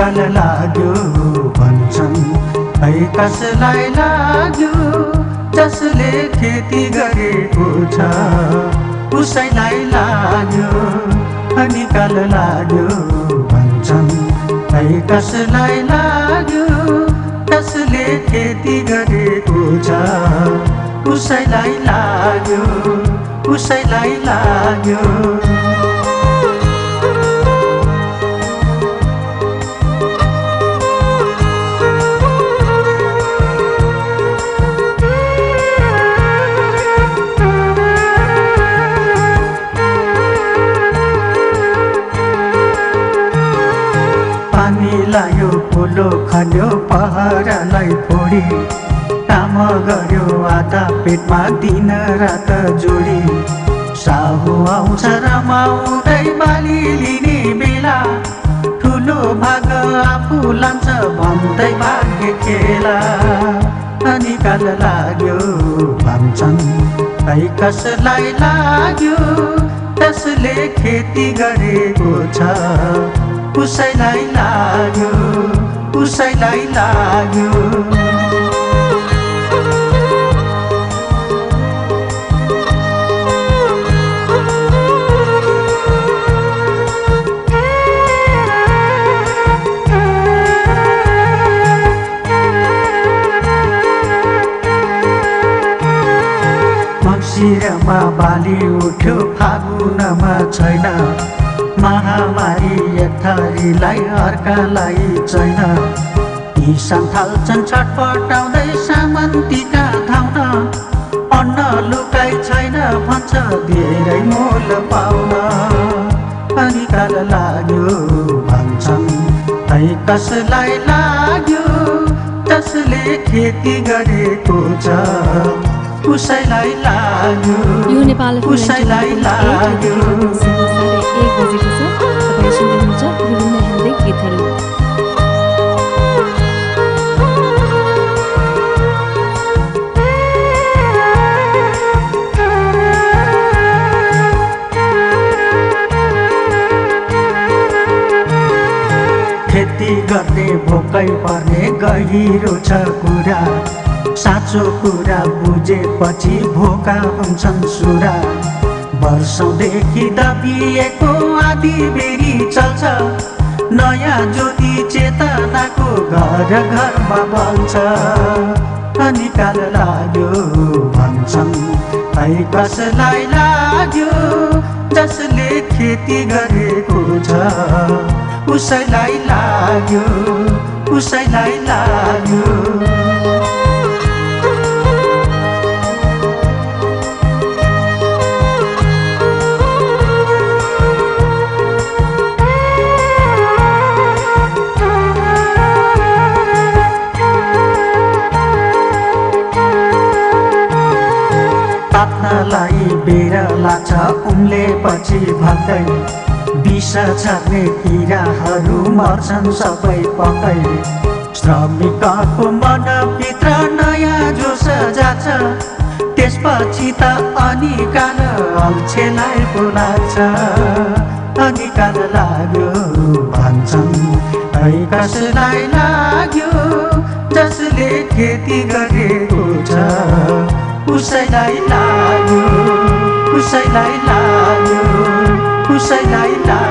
काल लाग्यो भन्छन् है कसलाई लाग्यो जसले खेती गरेको छ उसैलाई लाग्यो अनि काल लाग्यो भन्छन् है कसलाई लाग्यो जसले खेती गरेको छ उसैलाई लाग्यो उसैलाई लाग्यो पानी लायो पोलो खन्यो पहरालाई फोडी काम गर्यो आधा पेटमा दिन रात जोडी साहु आउँछ रमाउँदै बाली लिने बेला ठुलो भाग आफू लान्छ भन्दै भाग्य खेला अनि काल लाग्यो भन्छन् है कसलाई लाग्यो जसले खेती गरेको छ उसैलाई लाग्यो उसैलाई लाग्यो मङ्सिरमा बाली उठ्यो फागुनमा छैन महामारी एक थरीलाई अर्कालाई छैन किसान थाल्छन् छटपटाउँदै सामन्तीका धाउन अन्न लुकाइ छैन भन्छ धेरै मोल पाउन अनि काल लाग्यो भन्छन् है कसलाई लाग्यो जसले खेती गरेको छ उसैलाई लाग्यो उसैलाई लाग्यो खेती गर्ने भोकै पर्ने गहिरो छ कुरा साँचो कुरा बुझेपछि भोका हुन्छन् सुरा वर्षौंदेखि दबिएको आधी बेरी चल्छ नयाँ ज्योति चेतनाको घर घरमा बल्छ अनि काल लाग्यो भन्छन् है कसलाई लाग्यो जसले खेती गरेको छ उसैलाई लाग्यो उसैलाई लाग्यो तात्नलाई बेर लाग्छ उम्लेपछि भक्दै विष छर्ने किराहरू मर्छन् सबै पक्कै श्रमिकको मनभित्र नयाँ जोस जान्छ त्यसपछि त अनि काल अल्छेलाई बोलान्छ अनि काल लाग्यो भन्छन् है कसलाई लाग्यो जसले खेती गरेको छ उसैलाई लाग्यो उसैलाई लाग्यो उसैलाई लाग्यो